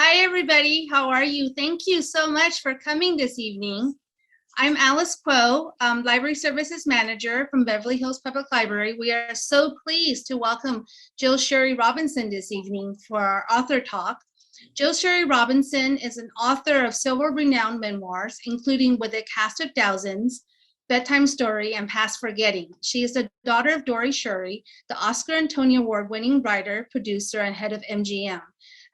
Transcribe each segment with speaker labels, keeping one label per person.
Speaker 1: Hi, everybody. How are you? Thank you so much for coming this evening. I'm Alice Kuo, Library Services Manager from Beverly Hills Public Library. We are so pleased to welcome Dore Schary Robinson this evening for our author talk. Dore Schary Robinson is an author of several renowned memoirs, including With a Cast of Thousands, Bedtime Story, and Past Forgetting. She is the daughter of Dore Schary, the Oscar and Tony Award-winning writer, producer, and head of MGM.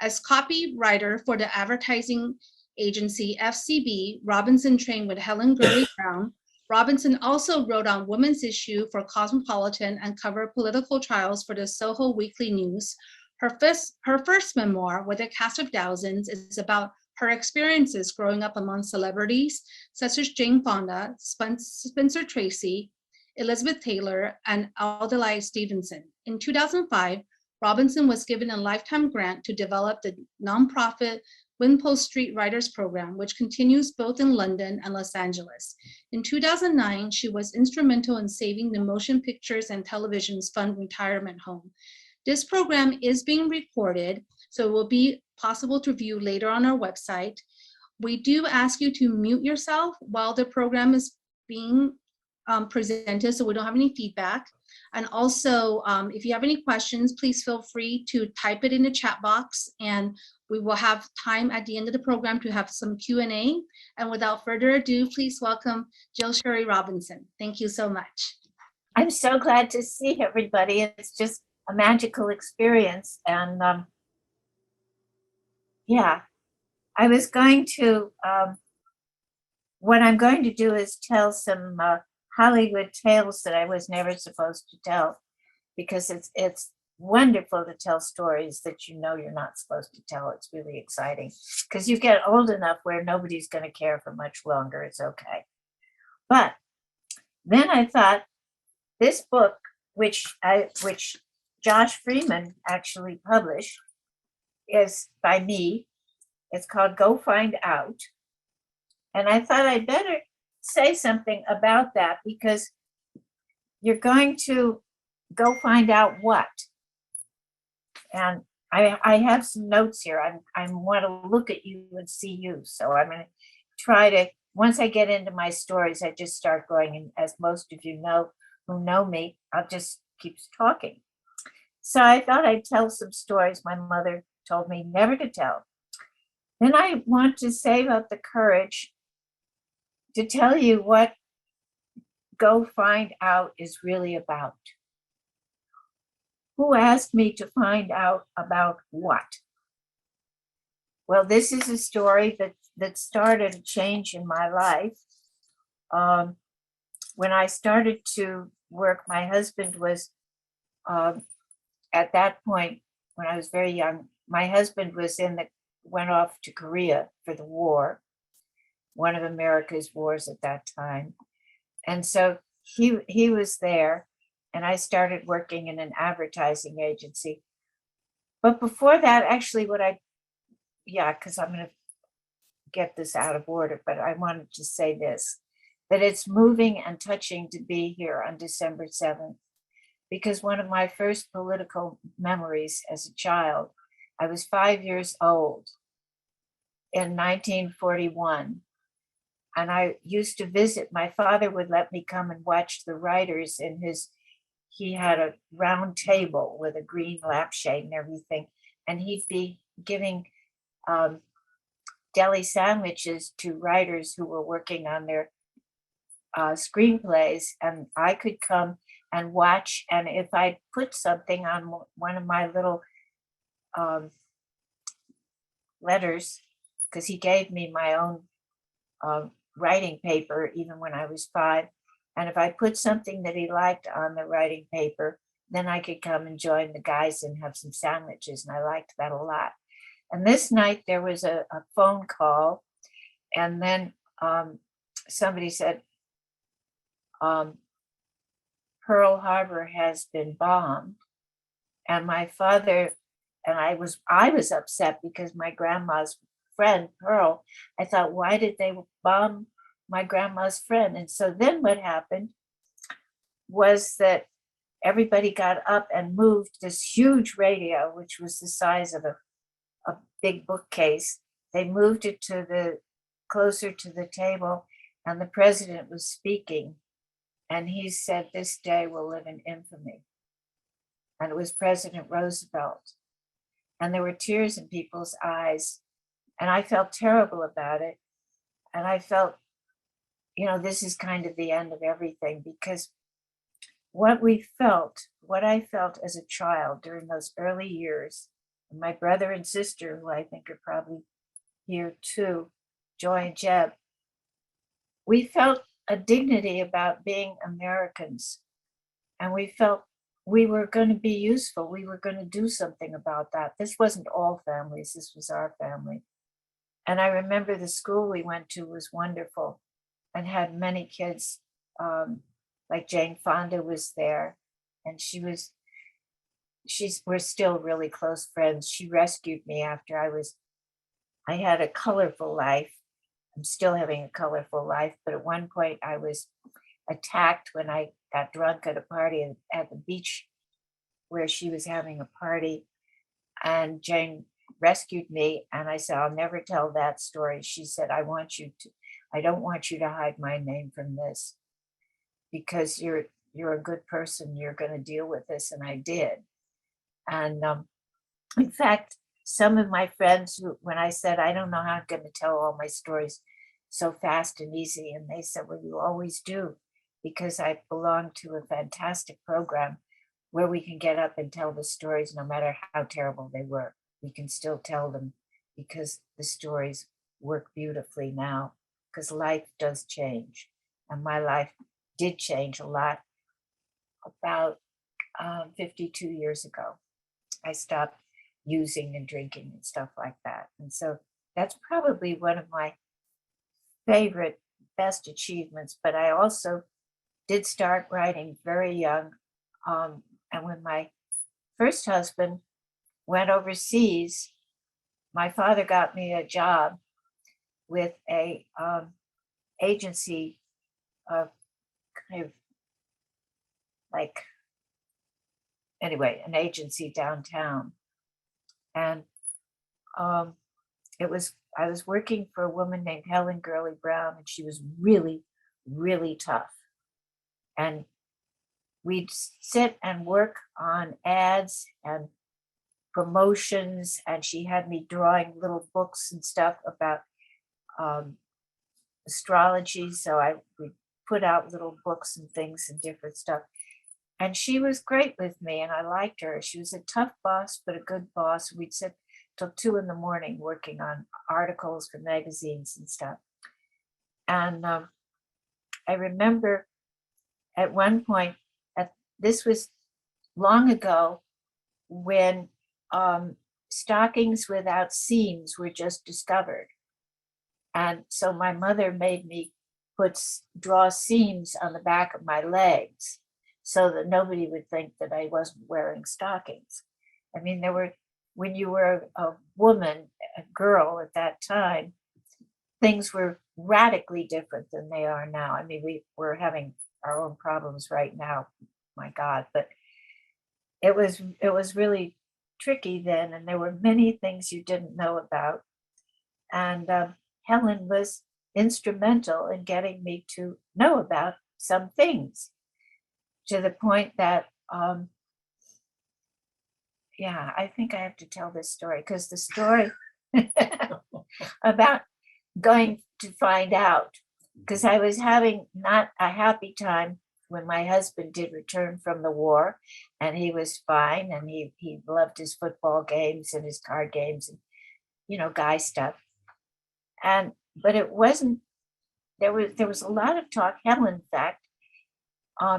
Speaker 1: As copywriter for the advertising agency FCB, Robinson trained with Helen Gurley Brown. Robinson also wrote on women's issue for Cosmopolitan and covered political trials for the Soho Weekly News. Her first memoir, With a Cast of Thousands, is about her experiences growing up among celebrities such as Jane Fonda, Spencer Tracy, Elizabeth Taylor, and Adlai Stevenson. In 2005, Robinson was given a lifetime grant to develop the nonprofit Wimpole Street Writers program, which continues both in London and Los Angeles. In 2009, she was instrumental in saving the Motion Pictures and Television's Fund retirement home. This program is being recorded, so it will be possible to view later on our website. We do ask you to mute yourself while the program is being presented, so we don't have any feedback. And also, if you have any questions, please feel free to type it in the chat box, and we will have time at the end of the program to have some Q&A. And without further ado, please welcome Dore Schary Robinson. Thank you so much.
Speaker 2: I'm so glad to see everybody. It's just a magical experience. And yeah, I was going to, what I'm going to do is tell some Hollywood tales that I was never supposed to tell, because it's wonderful to tell stories that you know you're not supposed to tell. It's really exciting because you get old enough where nobody's going to care for much longer. It's okay. But then I thought this book, which Josh Freeman actually published, is by me. It's called Go Find Out. And I thought I'd better say something about that, because you're going to go find out what. And I have some notes here. I want to look at you and see you. So I'm going to try to, once I get into my stories, I just start going. And as most of you know, who know me, I'll just keep talking. So I thought I'd tell some stories my mother told me never to tell. Then I want to save up the courage to tell you what Go Find Out is really about. Who asked me to find out about what? Well, this is a story that started a change in my life. When I started to work, my husband was, at that point, when I was very young, my husband went off to Korea for the war, one of America's wars at that time. And so he was there, and I started working in an advertising agency. But before that, actually because I'm going to get this out of order, but I wanted to say this, that it's moving and touching to be here on December 7th, because one of my first political memories as a child, I was 5 years old in 1941. And I used to visit, my father would let me come and watch the writers he had a round table with a green lampshade and everything. And he'd be giving deli sandwiches to writers who were working on their screenplays. And I could come and watch. And if I put something on one of my little letters, because he gave me my own writing paper even when I was 5. And if I put something that he liked on the writing paper, then I could come and join the guys and have some sandwiches. And I liked that a lot. And this night there was a phone call. And then somebody said, Pearl Harbor has been bombed. And my father, and I was upset because my grandma's friend, Pearl, I thought, why did they bomb my grandma's friend? And so then what happened was that everybody got up and moved this huge radio, which was the size of a a big bookcase. They moved it to the closer to the table, and the president was speaking, and he said, "This day will live in infamy." And it was President Roosevelt. And there were tears in people's eyes. And I felt terrible about it. And I felt, this is kind of the end of everything, because what I felt as a child during those early years, and my brother and sister, who I think are probably here too, Joy and Jeb, we felt a dignity about being Americans. And we felt we were going to be useful. We were going to do something about that. This wasn't all families, this was our family. And I remember the school we went to was wonderful and had many kids. Like Jane Fonda was there, and we're still really close friends. She rescued me after I had a colorful life. I'm still having a colorful life, but at one point I was attacked when I got drunk at a party at the beach where she was having a party, and Jane rescued me, and I said, "I'll never tell that story." She said, I don't want you to hide my name from this, because you're a good person. You're going to deal with this. And I did. And in fact, some of my friends, when I said, I don't know how I'm going to tell all my stories so fast and easy, and they said, well, you always do, because I belong to a fantastic program where we can get up and tell the stories no matter how terrible they were. We can still tell them because the stories work beautifully now, because life does change. And my life did change a lot about 52 years ago. I stopped using and drinking and stuff like that. And so that's probably one of my favorite, best achievements. But I also did start writing very young. And when my first husband went overseas, my father got me a job with a agency of kind of like, anyway, an agency downtown. And I was working for a woman named Helen Gurley Brown, and she was really, really tough. And we'd sit and work on ads and promotions, and she had me drawing little books and stuff about astrology. So I would put out little books and things and different stuff. And she was great with me, and I liked her. She was a tough boss, but a good boss. We'd sit till 2 a.m. working on articles for magazines and stuff. And I remember at one point, this was long ago, when stockings without seams were just discovered. And so my mother made me draw seams on the back of my legs so that nobody would think that I wasn't wearing stockings. I mean, when you were a woman, a girl at that time, things were radically different than they are now. I mean, we're having our own problems right now, my God, but it was really tricky then, and there were many things you didn't know about. And Helen was instrumental in getting me to know about some things, to the point that, I think I have to tell this story, because the story about going to find out, because I was having not a happy time when my husband did return from the war, and he was fine, and he loved his football games and his card games and, guy stuff. But it wasn't, there was a lot of talk. Helen, in fact,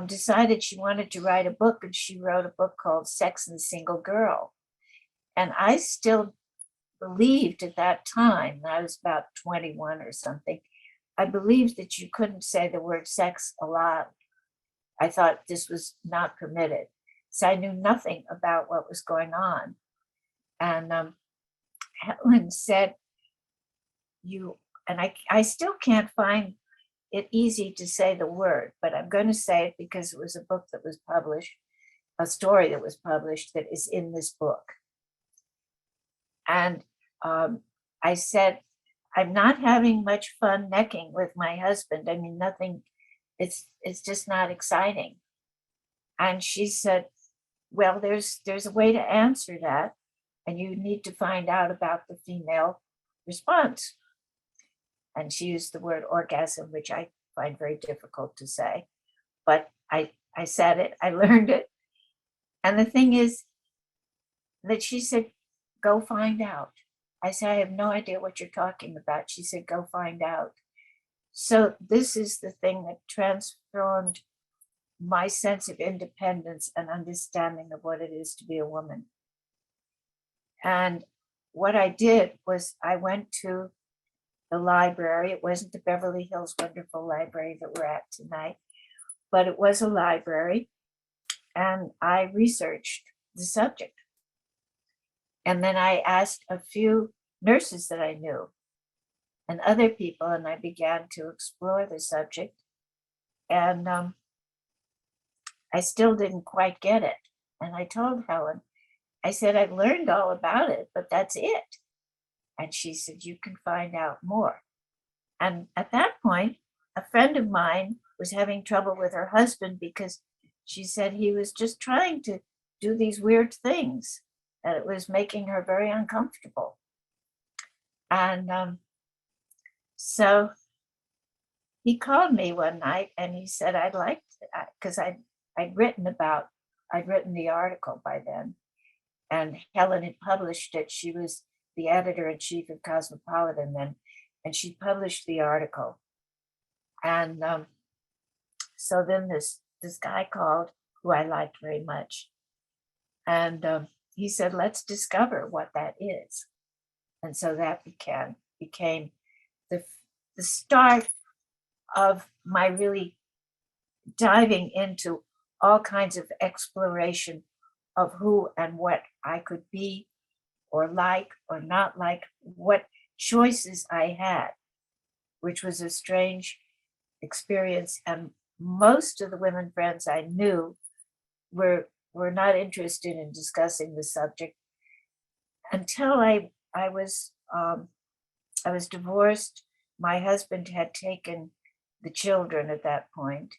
Speaker 2: decided she wanted to write a book, and she wrote a book called Sex and the Single Girl. And I still believed at that time, I was about 21 or something, I believed that you couldn't say the word sex aloud. I thought this was not permitted. So I knew nothing about what was going on. And Helen said, I still can't find it easy to say the word, but I'm going to say it because it was a book that was published, a story that was published that is in this book. And I said, I'm not having much fun necking with my husband. I mean, nothing, it's just not exciting. And she said, well, there's a way to answer that, and you need to find out about the female response. And she used the word orgasm, which I find very difficult to say, but I said it, I learned it. And the thing is that she said, go find out. I said, I have no idea what you're talking about. She said, go find out. So this is the thing that transformed my sense of independence and understanding of what it is to be a woman. And what I did was I went to the library. It wasn't the Beverly Hills Wonderful Library that we're at tonight, but it was a library. And I researched the subject. And then I asked a few nurses that I knew and other people, and I began to explore the subject. And I still didn't quite get it. And I told Helen, I said, I've learned all about it, but that's it. And she said, you can find out more. And at that point, a friend of mine was having trouble with her husband because she said he was just trying to do these weird things, that it was making her very uncomfortable. And so he called me one night and he said, I'd like to, because I'd written the article by then, and Helen had published it. She was the editor-in-chief of Cosmopolitan then, and she published the article. And so then this guy called, who I liked very much, and he said, let's discover what that is. And so that became the start of my really diving into all kinds of exploration of who and what I could be or like or not like, what choices I had, which was a strange experience. And most of the women friends I knew were not interested in discussing the subject until I was divorced. My husband had taken the children at that point,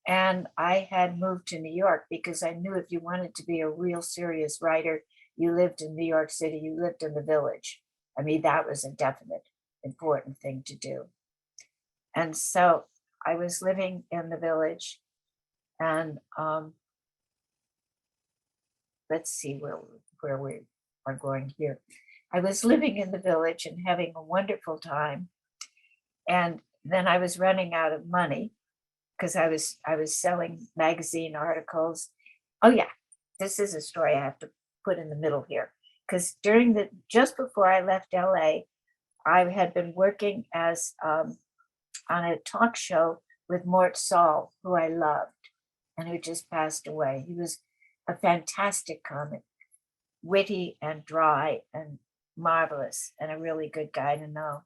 Speaker 2: and I had moved to New York because I knew if you wanted to be a real serious writer, you lived in New York City, you lived in the Village. I mean, that was a definite important thing to do. And so I was living in the Village, and let's see where we are going here. I was living in the Village and having a wonderful time. And then I was running out of money because I was selling magazine articles. Oh yeah, this is a story I have to put in the middle here, because just before I left LA, I had been working as on a talk show with Mort Saul, who I loved and who just passed away. He was a fantastic comic, witty and dry and marvelous, and a really good guy to know.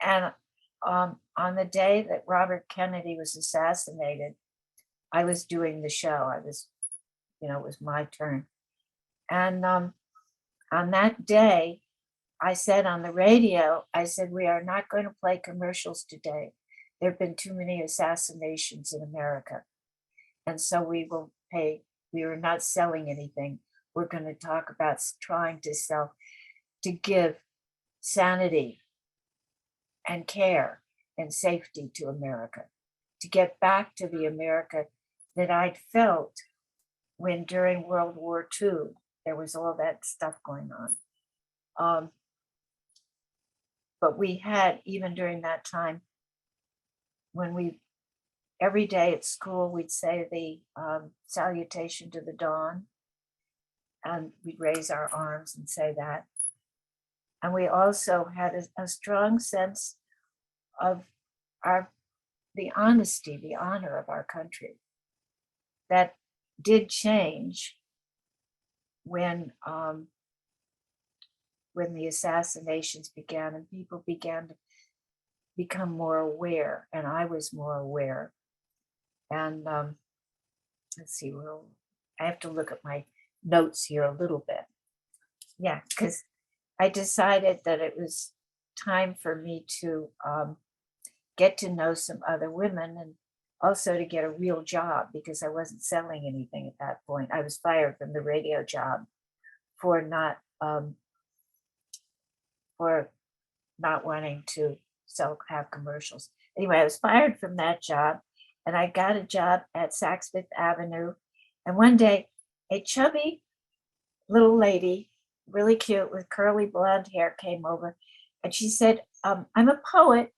Speaker 2: And on the day that Robert Kennedy was assassinated, I was doing the show. It was my turn. And on that day, I said on the radio, I said, we are not going to play commercials today. There have been too many assassinations in America. And so we are not selling anything. We're going to talk about trying to give sanity and care and safety to America, to get back to the America that I'd felt when during World War II, there was all that stuff going on. But we had, even during that time, every day at school, we'd say the salutation to the dawn, and we'd raise our arms and say that. And we also had a strong sense of the honesty, the honor of our country. That did change when the assassinations began and people began to become more aware, and I was more aware. And let's see, I have to look at my notes here a little bit. Yeah, because I decided that it was time for me to get to know some other women and also to get a real job because I wasn't selling anything at that point. I was fired from the radio job for not wanting to have commercials. Anyway, I was fired from that job and I got a job at Saks Fifth Avenue. And one day, a chubby little lady, really cute with curly blonde hair, came over and she said, I'm a poet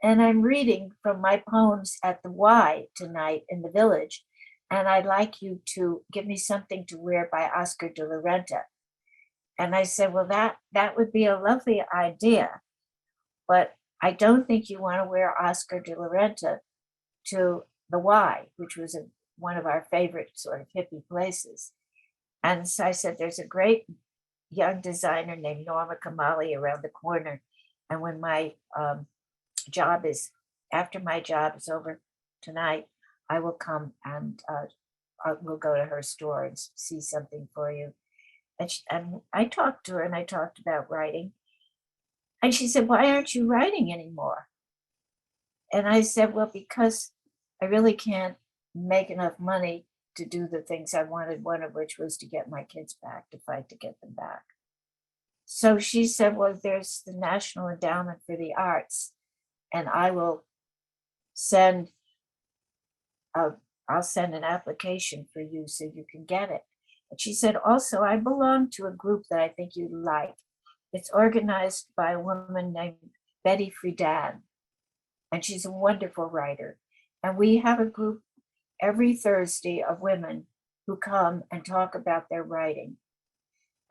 Speaker 2: and I'm reading from my poems at the Y tonight in the Village. And I'd like you to give me something to wear by Oscar de la Renta. And I said, well, that would be a lovely idea, but I don't think you want to wear Oscar de la Renta to the Y, which was one of our favorite sort of hippie places. And so I said, there's a great young designer named Norma Kamali around the corner. And when my after my job is over tonight, I will come and we'll go to her store and see something for you. And I talked to her and I talked about writing. And she said, why aren't you writing anymore? And I said, well, because I really can't make enough money to do the things I wanted, one of which was to get my kids back, to fight to get them back. So she said, well, there's the National Endowment for the Arts, and I will I'll send an application for you so you can get it. And she said, also, I belong to a group that I think you'd like. It's organized by a woman named Betty Friedan, and she's a wonderful writer. And we have a group every Thursday of women who come and talk about their writing.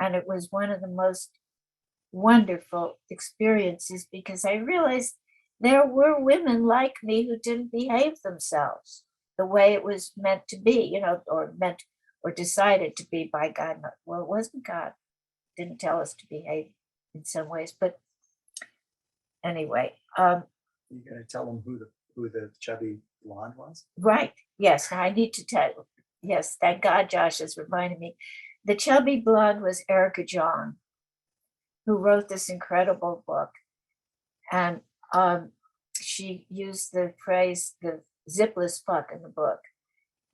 Speaker 2: And it was one of the most wonderful experiences because I realized there were women like me who didn't behave themselves the way it was meant to be, or decided to be by God. Well, it wasn't God. Didn't tell us to behave in some ways, but anyway.
Speaker 3: You're going to tell them who the chubby blonde was?
Speaker 2: Right. Yes. Now I need to tell you. Yes. Thank God Josh has reminded me. The chubby blonde was Erica Jong, who wrote this incredible book. And she used the phrase, the zipless fuck in the book.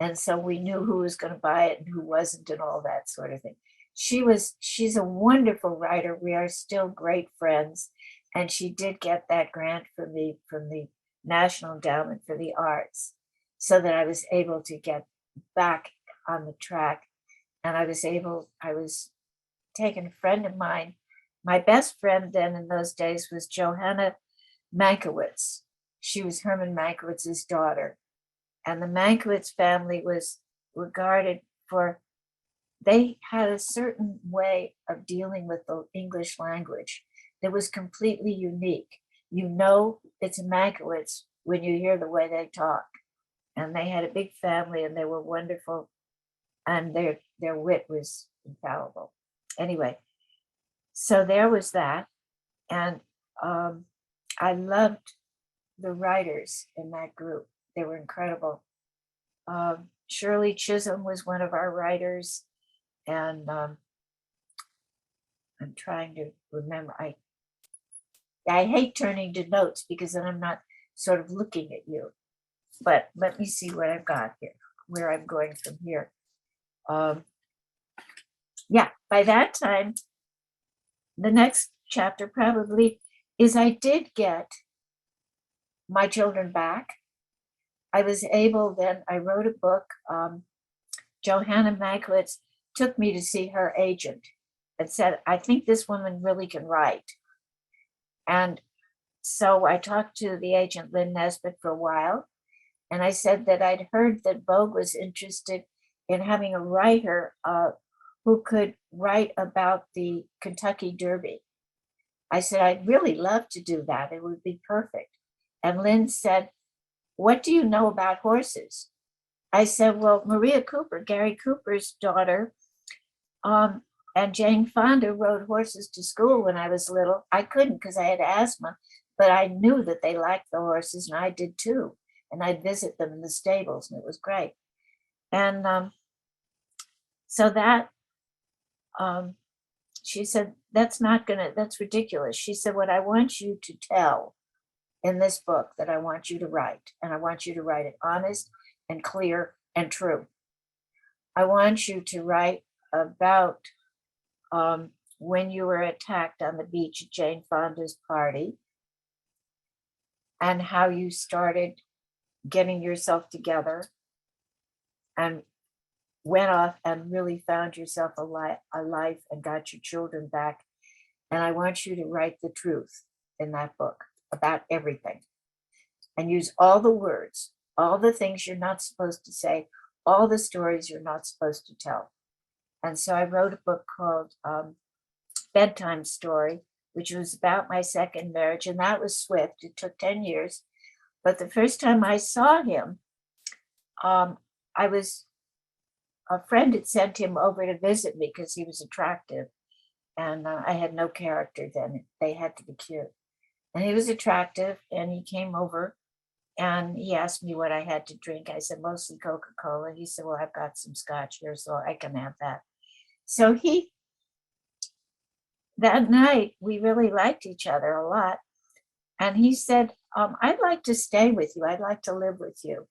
Speaker 2: And so we knew who was going to buy it and who wasn't and all that sort of thing. She's a wonderful writer. We are still great friends. And she did get that grant from the National Endowment for the Arts so that I was able to get back on the track. And I was taking a friend of mine. My best friend then in those days was Johanna Mankiewicz. She was Herman Mankiewicz's daughter. And the Mankiewicz family was regarded for, they had a certain way of dealing with the English language that was completely unique. You know it's a Mankiewicz when you hear the way they talk. And they had a big family and they were wonderful. And their wit was infallible. Anyway, so there was that. And I loved the writers in that group. They were incredible. Shirley Chisholm was one of our writers. And I'm trying to remember. I hate turning to notes because then I'm not sort of looking at you. But let me see what I've got here, where I'm going from here. By that time, the next chapter probably is I did get my children back. I was able then, I wrote a book. Johanna Mankiewicz took me to see her agent and said, I think this woman really can write. And so I talked to the agent, Lynn Nesbitt, for a while. And I said that I'd heard that Vogue was interested in having a writer who could write about the Kentucky Derby. I said, I'd really love to do that. It would be perfect. And Lynn said, what do you know about horses? I said, well, Maria Cooper, Gary Cooper's daughter, and Jane Fonda rode horses to school when I was little. I couldn't because I had asthma, but I knew that they liked the horses and I did too. And I'd visit them in the stables and it was great. And so that, she said, that's ridiculous. She said, what I want you to tell in this book that I want you to write, and I want you to write it honest and clear and true. I want you to write about when you were attacked on the beach at Jane Fonda's party and how you started getting yourself together and went off and really found yourself a life and got your children back. And I want you to write the truth in that book about everything and use all the words, all the things you're not supposed to say, all the stories you're not supposed to tell. And so I wrote a book called Bedtime Story, which was about my second marriage, and that was swift. It took 10 years. But the first time I saw him, a friend had sent him over to visit me because he was attractive. And I had no character then. They had to be cute. And he was attractive, and he came over and he asked me what I had to drink. I said, mostly Coca-Cola. He said, well, I've got some scotch here, so I can have that. So that night, we really liked each other a lot. And he said, I'd like to stay with you. I'd like to live with you.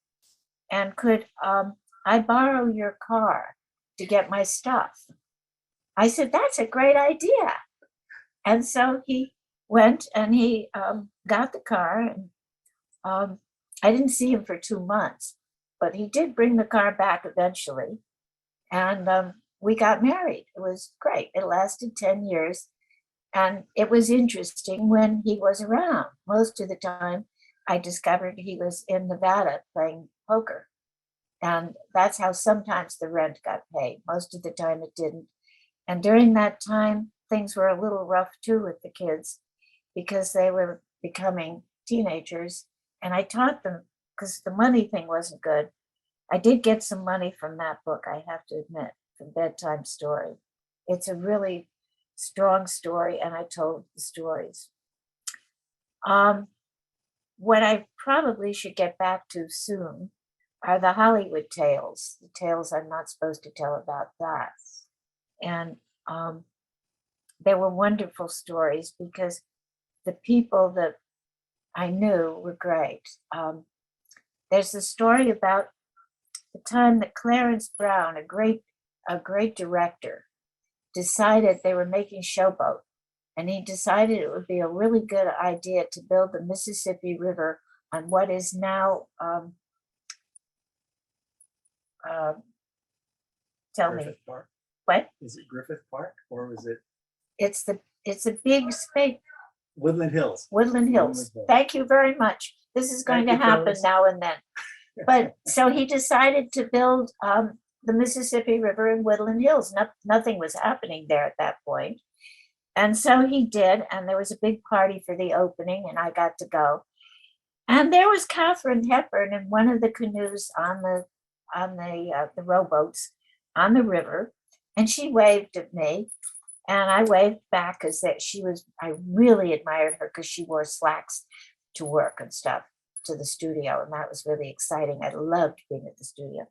Speaker 2: And could I borrow your car to get my stuff? I said, that's a great idea. And so he went and he got the car. And I didn't see him for 2 months, but he did bring the car back eventually. And we got married. It was great. It lasted 10 years. And it was interesting when he was around. Most of the time, I discovered he was in Nevada playing poker. And that's how sometimes the rent got paid. Most of the time it didn't. And during that time, things were a little rough too with the kids because they were becoming teenagers. And I taught them, because the money thing wasn't good. I did get some money from that book, I have to admit, from Bedtime Story. It's a really strong story, and I told the stories. What I probably should get back to soon are the Hollywood tales, the tales I'm not supposed to tell about that. And they were wonderful stories because the people that I knew were great. There's a story about the time that Clarence Brown, a great director, decided they were making Showboat, and he decided it would be a really good idea to build the Mississippi River on what is now, tell me,
Speaker 3: Griffith Park.
Speaker 2: what?
Speaker 3: Is it Griffith Park or was it
Speaker 2: It's a big space,
Speaker 3: Woodland Hills?
Speaker 2: Woodland Hills. Thank you very much. This is going to
Speaker 3: Thank you,
Speaker 2: happen
Speaker 3: Phyllis.
Speaker 2: now and then. But so he decided to build the Mississippi River in Woodland Hills. Nothing was happening there at that point. And so he did, and there was a big party for the opening, and I got to go. And there was Katharine Hepburn in one of the canoes on the rowboats on the river, and she waved at me, and I waved back because I really admired her because she wore slacks to work and stuff to the studio, and that was really exciting. I loved being at the studio.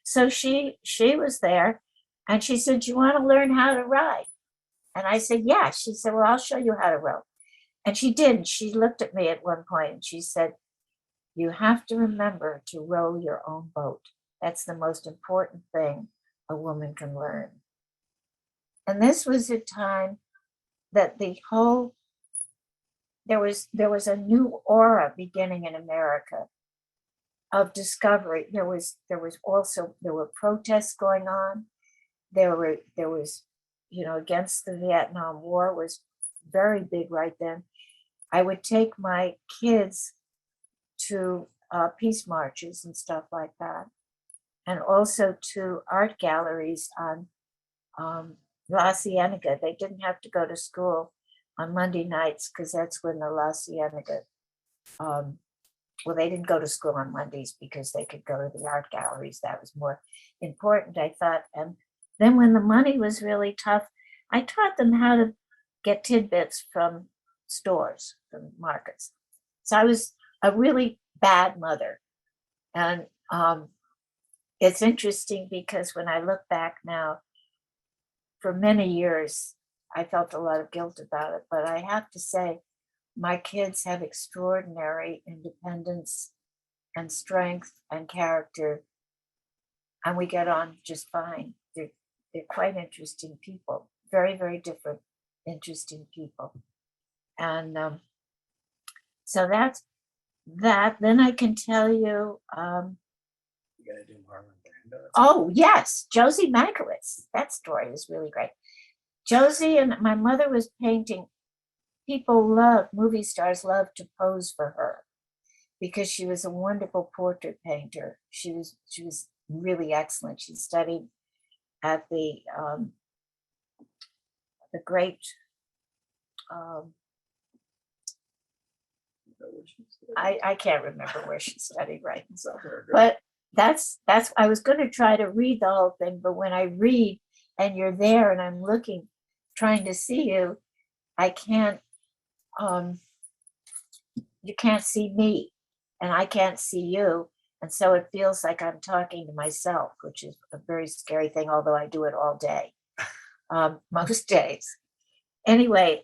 Speaker 2: So she was there, and she said, "Do you want to learn how to ride?" And I said, "Yeah." She said, "Well, I'll show you how to row." And she did. She looked at me at one point and she said, "You have to remember to row your own boat. That's the most important thing a woman can learn." And this was a time that there was a new aura beginning in America of discovery. There were protests going on. There was, against the Vietnam War was very big right then. I would take my kids to peace marches and stuff like that, and also to art galleries on La Cienega. They didn't have to go to school on Monday nights because that's when the La Cienega, they didn't go to school on Mondays because they could go to the art galleries. That was more important, I thought. And then when the money was really tough, I taught them how to get tidbits from stores, from markets. So I was a really bad mother. And it's interesting because when I look back now, for many years, I felt a lot of guilt about it, but I have to say, my kids have extraordinary independence and strength and character, and we get on just fine. They're quite interesting people, very, very different, interesting people. And so that's that. Then I can tell you,
Speaker 3: You gotta do Marlon Brando.
Speaker 2: oh yes, Josie Mankiewicz. That story is really great. Josie and my mother was painting. People love, movie stars love to pose for her because she was a wonderful portrait painter. She was really excellent. She studied at the great I can't remember where she studied, right? But that's I was going to try to read the whole thing, but when I read and you're there and I'm looking, trying to see you, I can't you can't see me and I can't see you. And so it feels like I'm talking to myself, which is a very scary thing, although I do it all day, most days. Anyway,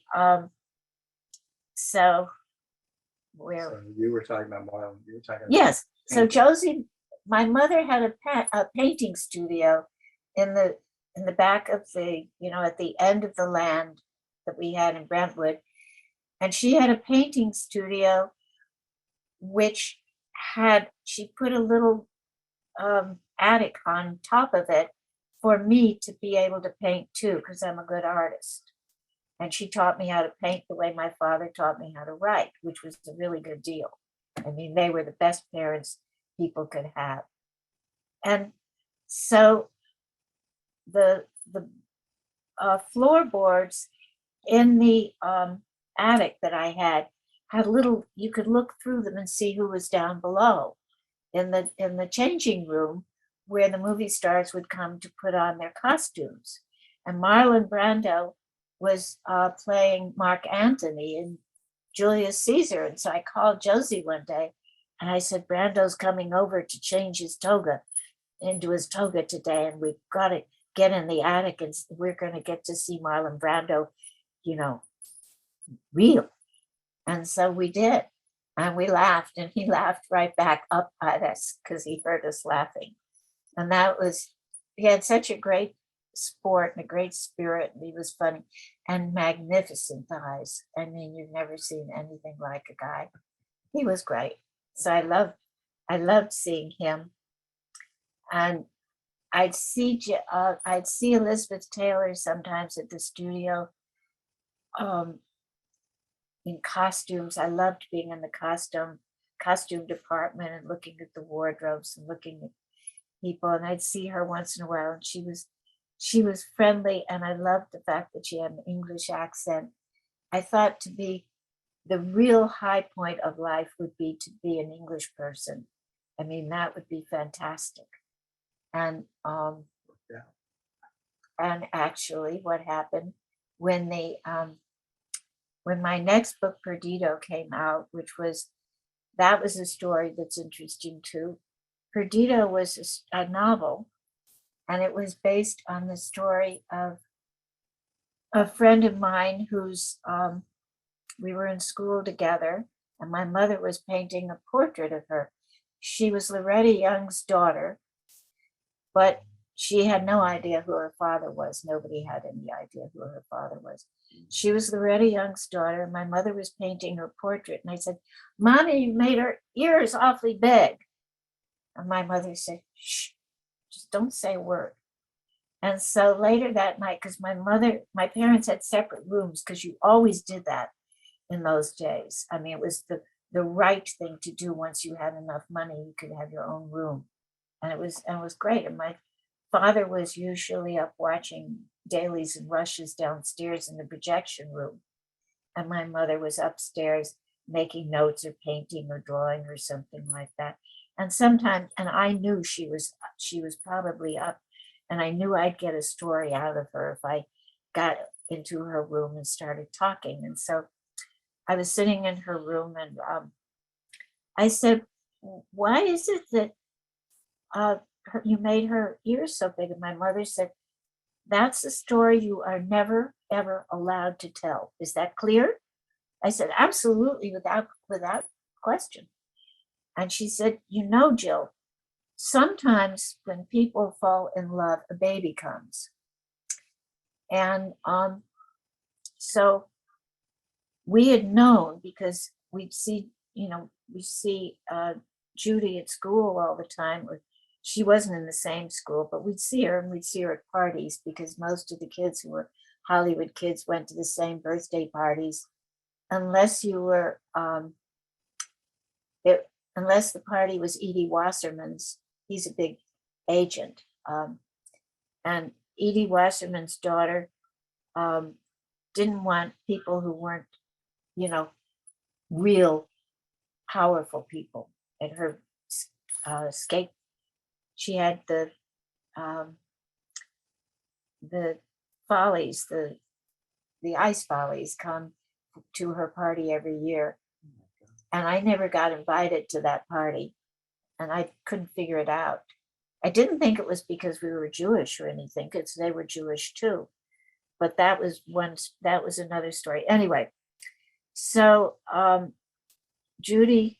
Speaker 2: so where?
Speaker 3: So you were talking about Marlon. You were talking.
Speaker 2: Yes. So
Speaker 3: painting.
Speaker 2: Josie, my mother had a painting studio in the back of the, at the end of the land that we had in Brentwood. And she had a painting studio, which she put a little attic on top of it for me to be able to paint too, because I'm a good artist. And she taught me how to paint the way my father taught me how to write, which was a really good deal. I mean, they were the best parents people could have. And so the floorboards in the attic that I had little, you could look through them and see who was down below in the changing room where the movie stars would come to put on their costumes. And Marlon Brando was playing Mark Antony in Julius Caesar. And so I called Josie one day and I said, Brando's coming over to change his toga into his toga today. And we've got to get in the attic and we're going to get to see Marlon Brando, real. And so we did. And we laughed and he laughed right back up at us because he heard us laughing. And he had such a great sport and a great spirit, and he was funny and magnificent eyes. I mean, you've never seen anything like a guy. He was great. So I loved seeing him. And I'd see Elizabeth Taylor sometimes at the studio in costumes. I loved being in the costume department and looking at the wardrobes and looking at people. And I'd see her once in a while, and she was friendly, and I loved the fact that she had an English accent. I thought to be the real high point of life would be to be an English person. I mean, that would be fantastic. And and actually what happened when my next book, Perdido, came out, that was a story that's interesting too. Perdido was a novel, and it was based on the story of a friend of mine who's, we were in school together, and my mother was painting a portrait of her. She was Loretta Young's daughter, but she had no idea who her father was. Nobody had any idea who her father was. She was Loretta Young's daughter. My mother was painting her portrait, and I said, Mommy, you made her ears awfully big. And my mother said, shh, just don't say a word. And so later that night, because my parents had separate rooms, because you always did that in those days. I mean, it was the right thing to do. Once you had enough money, you could have your own room. And it was great. And my father was usually up watching dailies and rushes downstairs in the projection room. And my mother was upstairs making notes or painting or drawing or something like that. And sometimes, and I knew she was probably up, and I knew I'd get a story out of her if I got into her room and started talking. And so I was sitting in her room, and I said, why is it that you made her ears so big? And my mother said, that's a story you are never, ever allowed to tell. Is that clear? I said, absolutely, without question. And she said, you know, Jill, sometimes when people fall in love, a baby comes. And so we had known, because we'd see, we see Judy at school all the time. Or she wasn't in the same school, but we'd see her, and we'd see her at parties, because most of the kids who were Hollywood kids went to the same birthday parties, unless you were, unless the party was Edie Wasserman's. He's a big agent. And Edie Wasserman's daughter didn't want people who weren't, real powerful people. At her skate, she had the Follies, the Ice Follies come to her party every year. And I never got invited to that party, and I couldn't figure it out. I didn't think it was because we were Jewish or anything, because they were Jewish too. But that was another story. Anyway, so Judy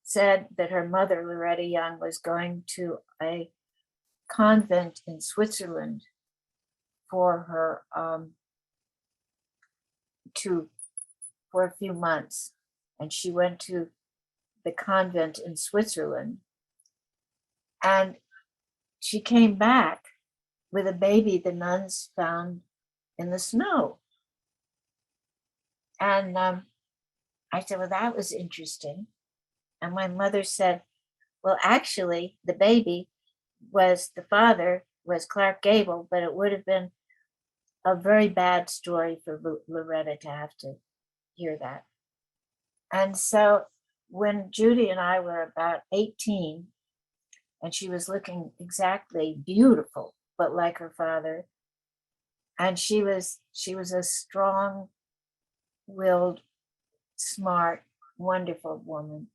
Speaker 2: said that her mother, Loretta Young, was going to a convent in Switzerland for her for a few months. And she went to the convent in Switzerland, and she came back with a baby the nuns found in the snow. And I said, well, that was interesting. And my mother said, well, actually, the baby the father was Clark Gable, but it would have been a very bad story for Loretta to have to hear that. And so when Judy and I were about 18, and she was looking exactly beautiful, but like her father, and she was a strong-willed, smart, wonderful woman.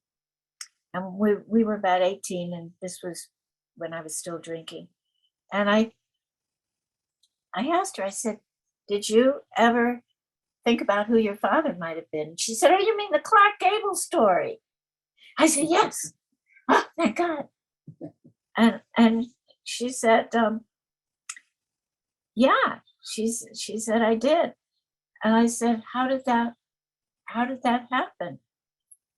Speaker 2: And we were about 18, and this was when I was still drinking. And I asked her, I said, did you ever think about who your father might have been? She said, oh, you mean the Clark Gable story? I said, yes. Oh, thank God. And she said, yeah. She said, I did. And I said, how did that happen?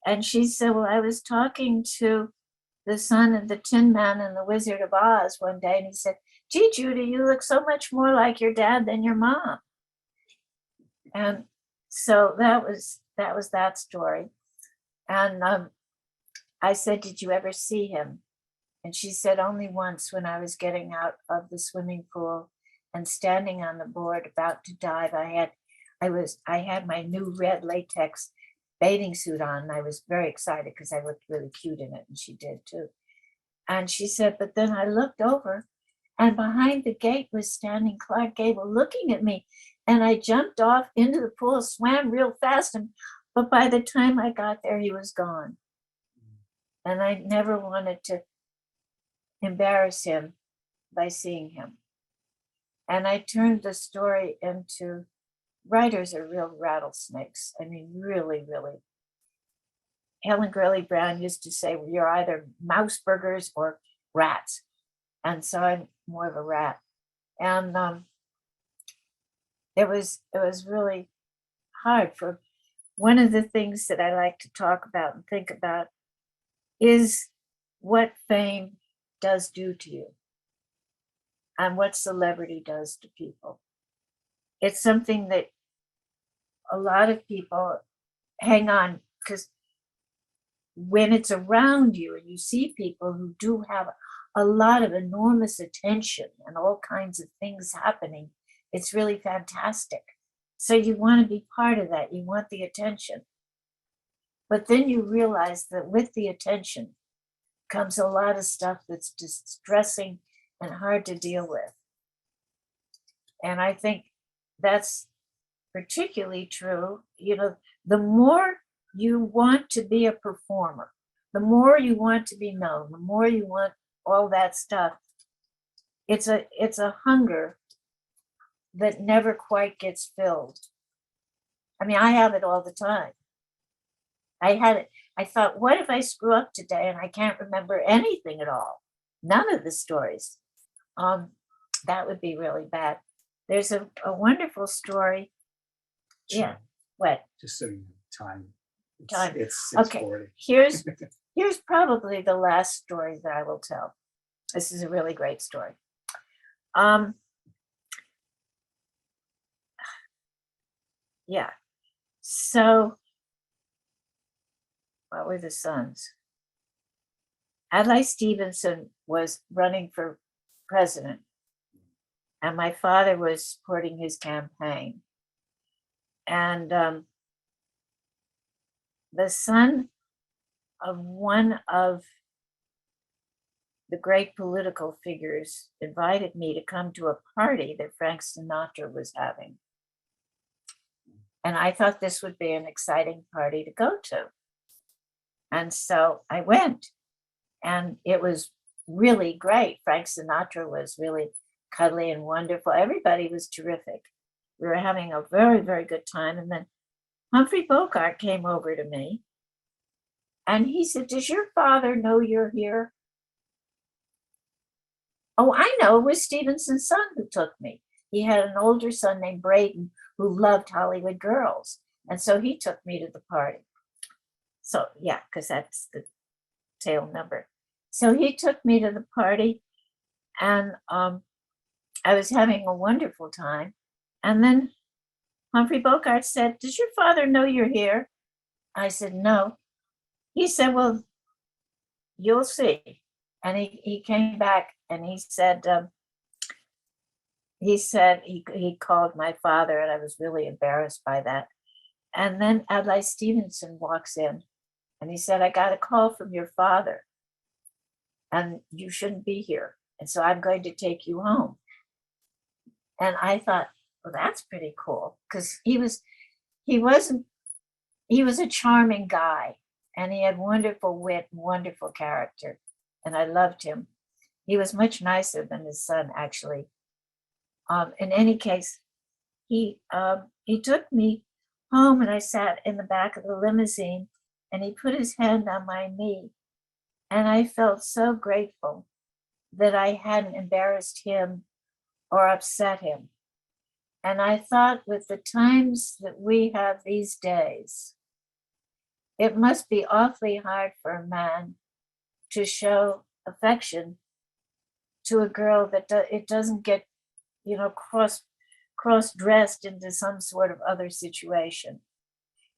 Speaker 2: And she said, well, I was talking to the son of the Tin Man and the Wizard of Oz one day, and he said, gee, Judy, you look so much more like your dad than your mom. And so that was that story. And I said, did you ever see him? And she said, only once, when I was getting out of the swimming pool and standing on the board about to dive. I had my new red latex bathing suit on, and I was very excited because I looked really cute in it, and she did too. And she said, but then I looked over, and behind the gate was standing Clark Gable looking at me. And I jumped off into the pool, swam real fast, but by the time I got there, he was gone. And I never wanted to embarrass him by seeing him. And I turned the story into, writers are real rattlesnakes. I mean, really, really. Helen Gurley Brown used to say, well, you're either mouse burgers or rats. And so I'm more of a rat. And it was really hard. For one of the things that I like to talk about and think about is what fame does do to you and what celebrity does to people. It's something that a lot of people hang on, because when it's around you and you see people who do have a lot of enormous attention and all kinds of things happening, it's really fantastic. So you want to be part of that. You want the attention. But then you realize that with the attention comes a lot of stuff that's distressing and hard to deal with. And I think that's particularly true. The more you want to be a performer, the more you want to be known, the more you want all that stuff. It's a hunger that never quite gets filled. I mean, I have it all the time. I had it. I thought, what if I screw up today and I can't remember anything at all? None of the stories. That would be really bad. There's a wonderful story. Yeah. What?
Speaker 3: Just so you know, time.
Speaker 2: Time.
Speaker 3: It's
Speaker 2: Okay.
Speaker 3: 6:40.
Speaker 2: Here's probably the last story that I will tell. This is a really great story. Yeah. So, what were the sons? Adlai Stevenson was running for president, and my father was supporting his campaign. And the son of one of the great political figures invited me to come to a party that Frank Sinatra was having. And I thought this would be an exciting party to go to. And so I went, and it was really great. Frank Sinatra was really cuddly and wonderful. Everybody was terrific. We were having a very, very good time. And then Humphrey Bogart came over to me and he said, "Does your father know you're here?" "Oh, I know. It was Stevenson's son who took me. He had an older son named Braden who loved Hollywood girls. And so he took me to the party." So, yeah, because that's the tail number. So he took me to the party, and I was having a wonderful time. And then Humphrey Bogart said, "Does your father know you're here?" I said, "No." He said, "Well, you'll see." And he came back and he said he called my father, and I was really embarrassed by that. And then Adlai Stevenson walks in and he said, "I got a call from your father and you shouldn't be here. And so I'm going to take you home." And I thought, well, that's pretty cool, because he was a charming guy, and he had wonderful wit and wonderful character, and I loved him. He was much nicer than his son, actually. In any case, he took me home, and I sat in the back of the limousine, and he put his hand on my knee, and I felt so grateful that I hadn't embarrassed him or upset him. And I thought, with the times that we have these days, it must be awfully hard for a man to show affection to a girl that it doesn't get, cross-dressed into some sort of other situation.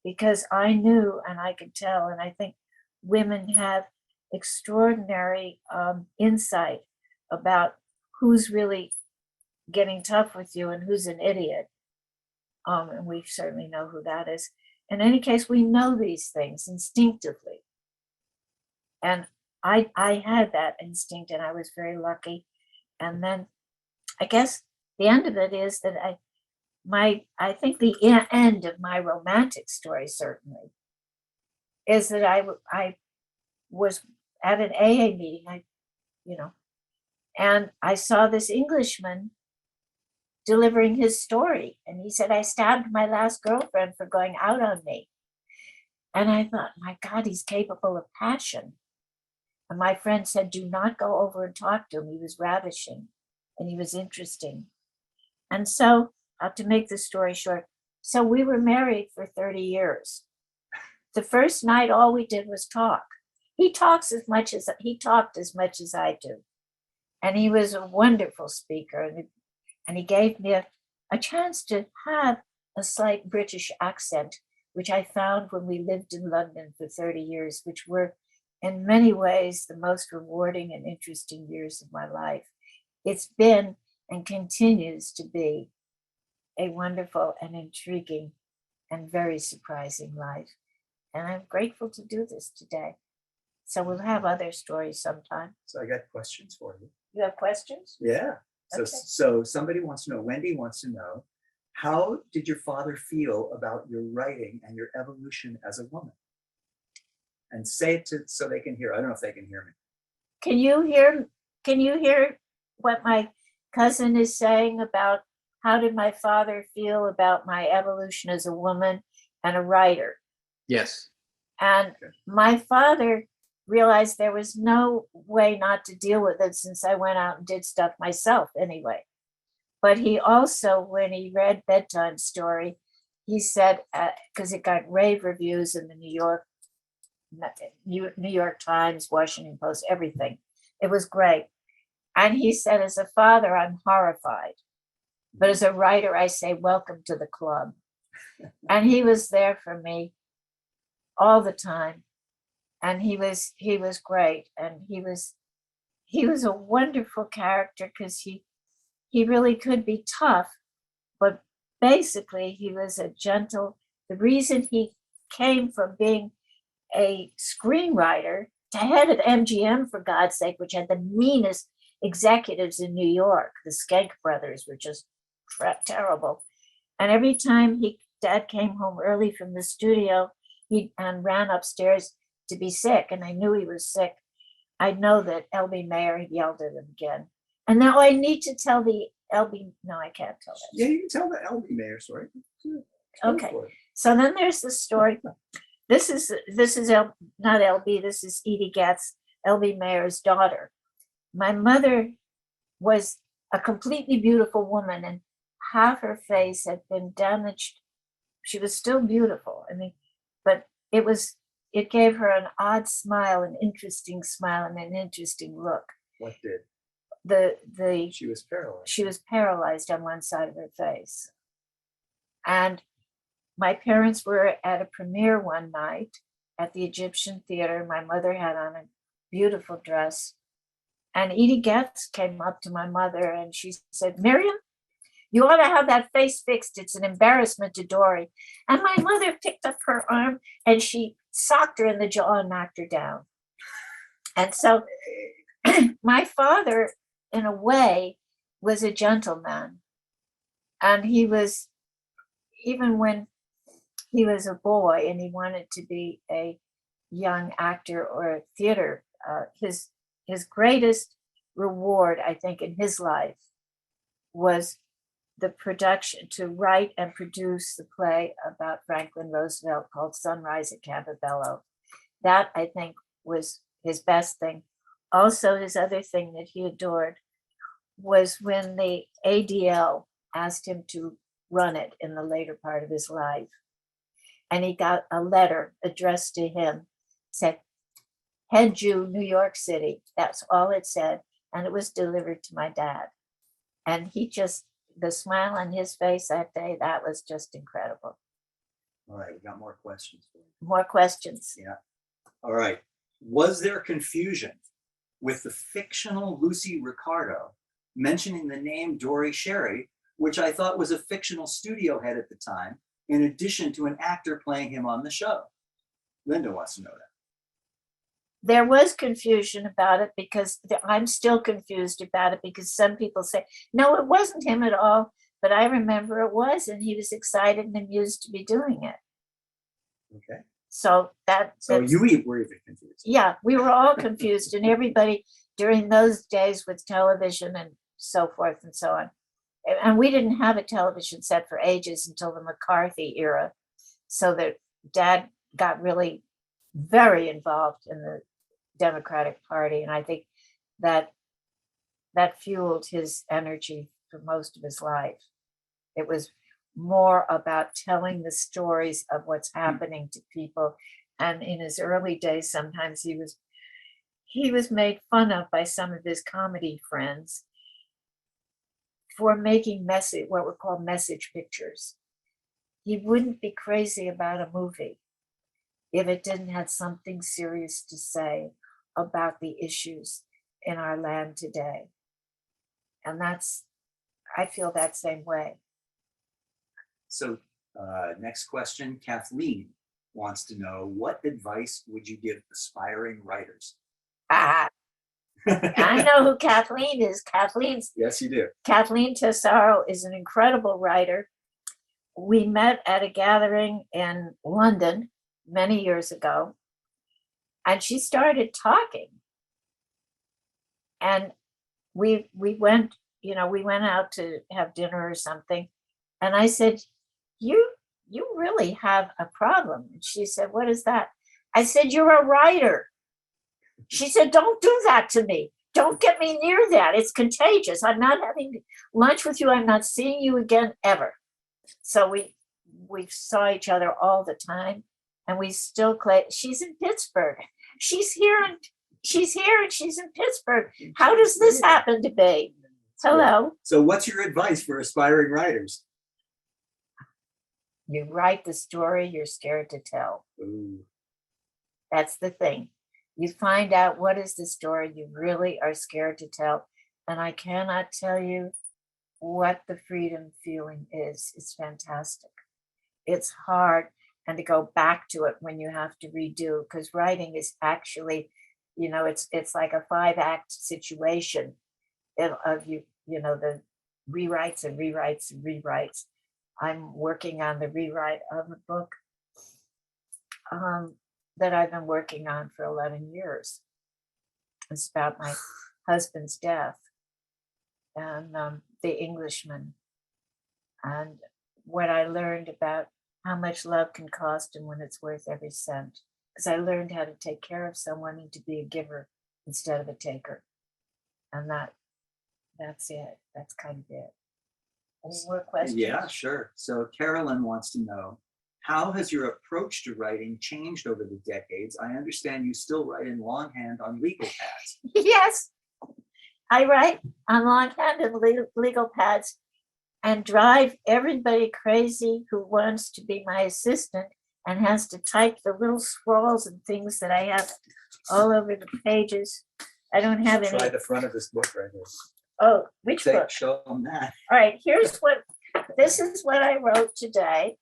Speaker 2: Because I knew, and I could tell, and I think women have extraordinary insight about who's really getting tough with you and who's an idiot. And we certainly know who that is. In any case, we know these things instinctively. And I had that instinct, and I was very lucky. And then I guess the end of it is that I think the end of my romantic story, certainly, is that I was at an AA meeting, and I saw this Englishman delivering his story. And he said, "I stabbed my last girlfriend for going out on me." And I thought, my God, he's capable of passion. And my friend said, "Do not go over and talk to him. He was ravishing and he was interesting." And so, to make the story short, so we were married for 30 years. The first night, all we did was talk. He talked as much as I do. And he was a wonderful speaker. And he gave me a chance to have a slight British accent, which I found when we lived in London for 30 years, which were in many ways the most rewarding and interesting years of my life. It's been and continues to be a wonderful and intriguing and very surprising life. And I'm grateful to do this today. So we'll have other stories sometime.
Speaker 3: So I got questions for you.
Speaker 2: You have questions?
Speaker 3: Yeah. So,
Speaker 2: Okay.
Speaker 3: so somebody wants to know, Wendy wants to know, how did your father feel about your writing and your evolution as a woman? And say it so they can hear. I don't know if they can hear me.
Speaker 2: Can you hear what my cousin is saying about how did my father feel about my evolution as a woman and a writer?
Speaker 4: Yes.
Speaker 2: And my father realized there was no way not to deal with it since I went out and did stuff myself anyway. But he also, when he read Bedtime Story, he said, because it got rave reviews in the New York Times, Washington Post, everything. It was great. And he said, as a father, I'm horrified. But as a writer, I say, welcome to the club. And he was there for me all the time. And he was great. And he was a wonderful character because he really could be tough, but basically he was a gentle. The reason he came from being a screenwriter to head of MGM, for God's sake, which had the meanest executives in New York, the Skank brothers were just terrible. And every time Dad came home early from the studio, he ran upstairs to be sick, and I knew he was sick. I know that L.B. Mayer had yelled at him again. And now I need to tell the L.B. No, I can't tell that.
Speaker 3: Yeah, you can tell the L.B. Mayer story.
Speaker 2: Okay. So then there's the story. This is not L.B. This is Edie Gatz, L.B. Mayer's daughter. My mother was a completely beautiful woman, and half her face had been damaged. She was still beautiful. I mean, but it gave her an odd smile, an interesting smile, and an interesting look.
Speaker 3: What did? She was paralyzed.
Speaker 2: She was paralyzed on one side of her face. And my parents were at a premiere one night at the Egyptian Theater. My mother had on a beautiful dress. And Edie Getz came up to my mother and she said, Miriam, you ought to have that face fixed. It's an embarrassment to Dore. And my mother picked up her arm and she socked her in the jaw and knocked her down. And so my father, in a way, was a gentleman. And he was, even when he was a boy and he wanted to be a young actor or a theater, his greatest reward, I think, in his life was the production, to write and produce the play about Franklin Roosevelt called Sunrise at Campobello. That, I think, was his best thing. Also, his other thing that he adored was when the ADL asked him to run it in the later part of his life. And he got a letter addressed to him, said, Head Jew, New York City. That's all it said. And it was delivered to my dad. And the smile on his face that day, that was just incredible.
Speaker 3: All right, we got more questions for you.
Speaker 2: More questions.
Speaker 3: Yeah. All right. Was there confusion with the fictional Lucy Ricardo mentioning the name Dore Schary, which I thought was a fictional studio head at the time, in addition to an actor playing him on the show? Linda wants to know that.
Speaker 2: There was confusion about it because I'm still confused about it because some people say, no, it wasn't him at all. But I remember it was, and he was excited and amused to be doing it.
Speaker 3: Okay.
Speaker 2: So
Speaker 3: you were even confused.
Speaker 2: Yeah, we were all confused, and everybody during those days with television and so forth and so on. And we didn't have a television set for ages until the McCarthy era. So that Dad got really very involved in the Democratic Party. And I think that fueled his energy for most of his life. It was more about telling the stories of what's happening to people. And in his early days, sometimes he was made fun of by some of his comedy friends for making what were called message pictures. He wouldn't be crazy about a movie if it didn't have something serious to say about the issues in our land today. And I feel that same way.
Speaker 3: So next question, Kathleen wants to know, what advice would you give aspiring writers?
Speaker 2: I know who Kathleen is.
Speaker 3: Yes, you do.
Speaker 2: Kathleen Tesaro is an incredible writer. We met at a gathering in London many years ago, and she started talking. And we went we went out to have dinner or something. And I said, you really have a problem. And she said, what is that? I said, you're a writer. She said, don't do that to me. Don't get me near that. It's contagious. I'm not having lunch with you. I'm not seeing you again ever. So we saw each other all the time, and we still play. She's in Pittsburgh. She's here and she's in Pittsburgh. How does this happen to be? Hello.
Speaker 3: So what's your advice for aspiring writers?
Speaker 2: You write the story you're scared to tell.
Speaker 3: Ooh.
Speaker 2: That's the thing. You find out what is the story you really are scared to tell. And I cannot tell you what the freedom feeling is. It's fantastic. It's hard. And to go back to it when you have to redo, because writing is actually, it's like a 5-act situation of the rewrites and rewrites and rewrites. I'm working on the rewrite of a book that I've been working on for 11 years. It's about my husband's death and the Englishman, and what I learned about how much love can cost and when it's worth every cent. Because I learned how to take care of someone and to be a giver instead of a taker. And that's it. That's kind of it. Any more questions?
Speaker 3: Yeah, sure. So Carolyn wants to know, how has your approach to writing changed over the decades? I understand you still write in longhand on legal pads.
Speaker 2: Yes, I write on longhand and legal pads and drive everybody crazy who wants to be my assistant and has to type the little scrawls and things that I have all over the pages. I don't have any.
Speaker 3: Try the front of this book right here.
Speaker 2: Oh, which book?
Speaker 3: Show them that.
Speaker 2: All right, this is what I wrote today.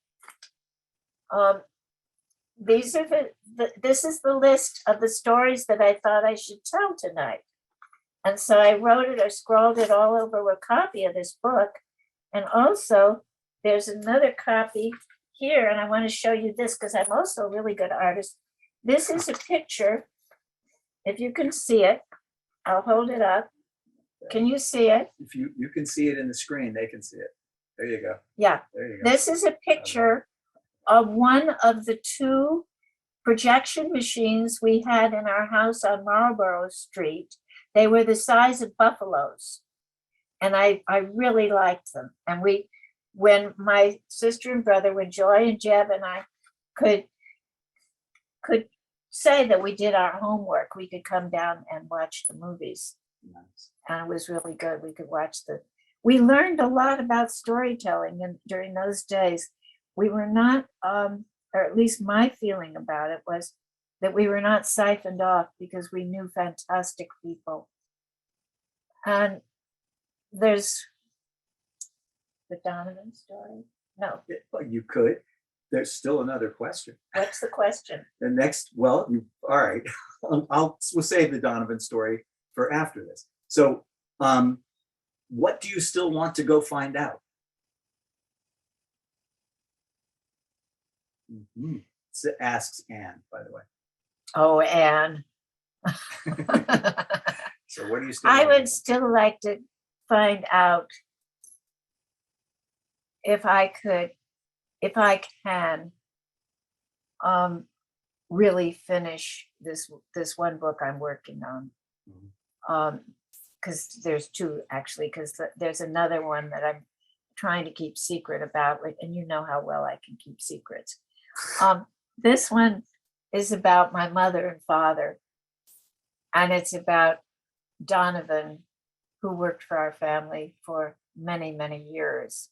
Speaker 2: These are this is the list of the stories that I thought I should tell tonight. And so I wrote it or scrawled it all over a copy of this book. And also there's another copy here, and I want to show you this because I'm also a really good artist. This is a picture. If you can see it, I'll hold it up. Can you see it?
Speaker 3: If you can see it in the screen, they can see it. There you go.
Speaker 2: Yeah.
Speaker 3: There you go.
Speaker 2: This is a picture of one of the 2 projection machines we had in our house on Marlborough Street. They were the size of buffaloes. And I really liked them. And when my sister and brother, when Joy and Jeb and I could say that we did our homework, we could come down and watch the movies.
Speaker 3: Nice.
Speaker 2: And it was really good. We could watch we learned a lot about storytelling, and during those days, we were not, or at least my feeling about it was that we were not siphoned off because we knew fantastic people. And there's the Donovan story. No.
Speaker 3: Well, you could. There's still another question.
Speaker 2: What's the question?
Speaker 3: The next, all right. We'll save the Donovan story for after this. So, what do you still want to go find out? Mm-hmm. Asks Anne, by the way.
Speaker 2: Oh, Anne.
Speaker 3: So what do you still
Speaker 2: I
Speaker 3: want
Speaker 2: would still like to find out if I can really finish this one book I'm working on. Because there's 2 actually, because there's another one that I'm trying to keep secret about, and you know how well I can keep secrets. This one is about my mother and father, and it's about Donovan, who worked for our family for many, many years.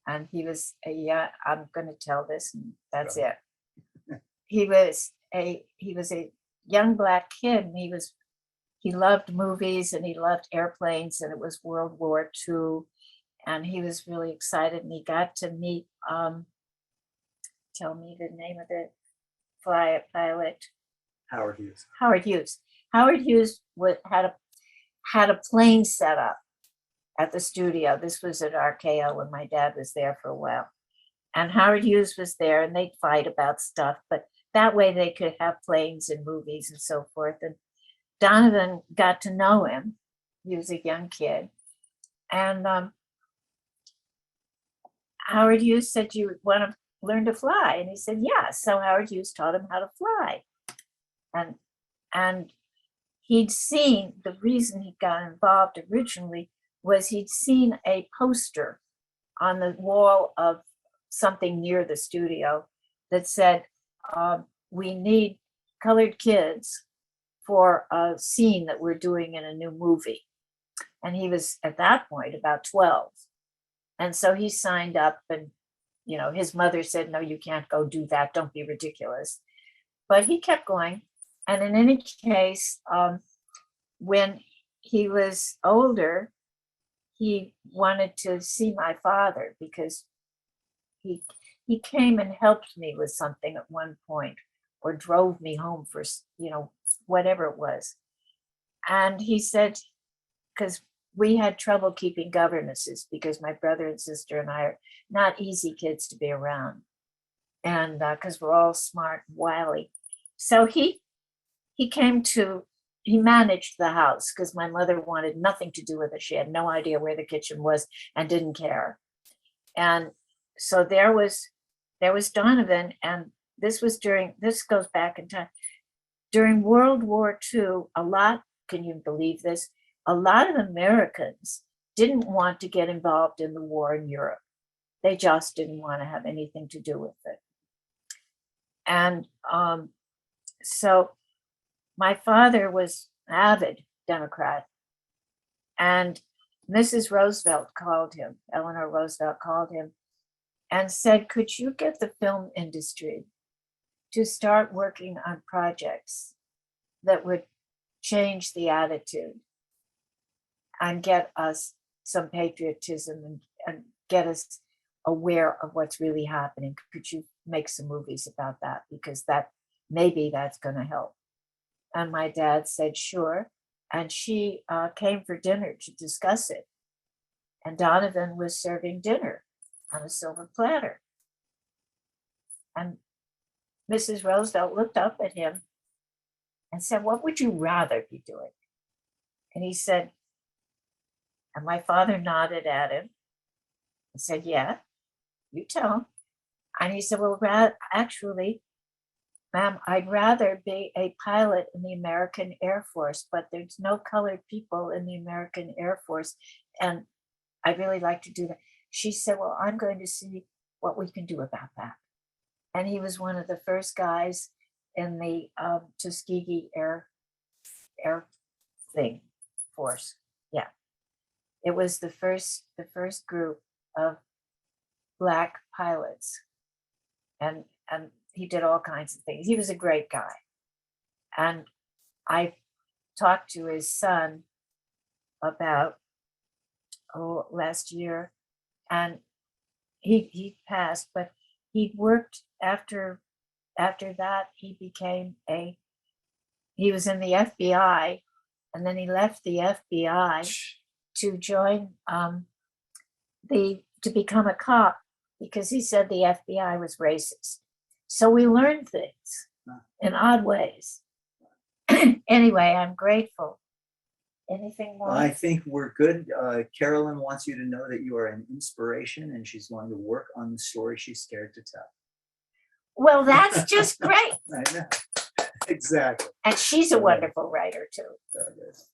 Speaker 2: And he was I'm going to tell this, and that's it. He was a young Black kid, and he loved movies and he loved airplanes, and it was World War II, and he was really excited, and he got to meet tell me the name of the pilot.
Speaker 3: Howard Hughes.
Speaker 2: Howard Hughes had a plane set up at the studio. This was at RKO when my dad was there for a while. And Howard Hughes was there, and they'd fight about stuff, but that way they could have planes and movies and so forth. And Donovan got to know him. He was a young kid. And Howard Hughes said, you want to learn to fly? And he said, yeah. So Howard Hughes taught him how to fly. And he'd seen, the reason he got involved originally was he'd seen a poster on the wall of something near the studio that said, we need colored kids for a scene that we're doing in a new movie. And he was at that point about 12. And so he signed up, and, you know, his mother said, no, you can't go do that. Don't be ridiculous. But he kept going. And in any case, when he was older, he wanted to see my father because he came and helped me with something at one point, or drove me home for, you know, whatever it was. And he said, because we had trouble keeping governesses because my brother and sister and I are not easy kids to be around. And because we're all smart, wily. So he managed the house because my mother wanted nothing to do with it. She had no idea where the kitchen was and didn't care. And so there was Donovan, and this goes back in time. During World War II, can you believe this? A lot of Americans didn't want to get involved in the war in Europe. They just didn't want to have anything to do with it. And so my father was an avid Democrat, and Mrs. Roosevelt called him, Eleanor Roosevelt called him and said, could you get the film industry to start working on projects that would change the attitude and get us some patriotism and get us aware of what's really happening? Could you make some movies about that? Because maybe that's going to help. And my dad said, sure. And she came for dinner to discuss it. And Donovan was serving dinner on a silver platter. And Mrs. Roosevelt looked up at him and said, what would you rather be doing? And he said, and my father nodded at him and said, yeah, you tell him. And he said, well, actually, ma'am, I'd rather be a pilot in the American Air Force, but there's no colored people in the American Air Force, and I'd really like to do that. She said, well, I'm going to see what we can do about that. And he was one of the first guys in the Tuskegee Air Force. Yeah. It was the first group of Black pilots. And he did all kinds of things. He was a great guy. And I talked to his son about last year, and he passed, but he worked after that. He was in the FBI, and then he left the FBI to join to become a cop, because he said the FBI was racist. So we learned things in odd ways. Anyway, I'm grateful. Anything more?
Speaker 3: I think we're good. Carolyn wants you to know that you are an inspiration, and she's going to work on the story she's scared to tell.
Speaker 2: Well, that's just great.
Speaker 3: I know. Exactly.
Speaker 2: And she's a wonderful writer too.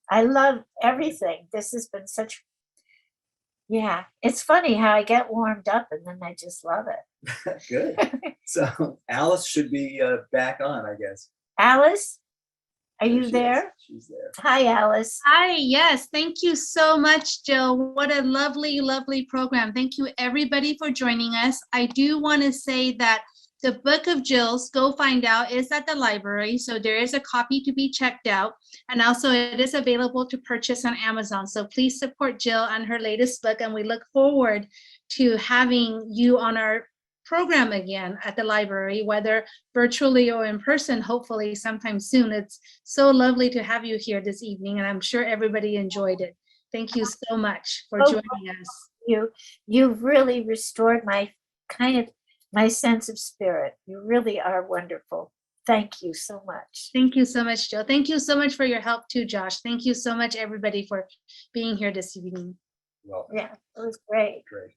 Speaker 2: I love everything. This has been yeah, it's funny how I get warmed up and then I just love it.
Speaker 3: Good. So Alice should be back on, I guess.
Speaker 2: Alice, are you there?
Speaker 3: She's there.
Speaker 2: Hi, Alice.
Speaker 1: Hi, yes, thank you so much, Jill. What a lovely, lovely program. Thank you, everybody, for joining us. I do want to say that the book of Jill's, Go Find Out, is at the library, so there is a copy to be checked out. And also it is available to purchase on Amazon. So please support Jill on her latest book, and we look forward to having you on our program again at the library, whether virtually or in person, hopefully sometime soon. It's so lovely to have you here this evening, and I'm sure everybody enjoyed it. Thank you so much for joining us.
Speaker 2: You've really restored my sense of spirit. You really are wonderful. Thank you so much.
Speaker 1: Thank you so much, Jill. Thank you so much for your help too, Josh. Thank you so much, everybody, for being here this evening.
Speaker 3: Well,
Speaker 2: Yeah, it was great.
Speaker 3: great.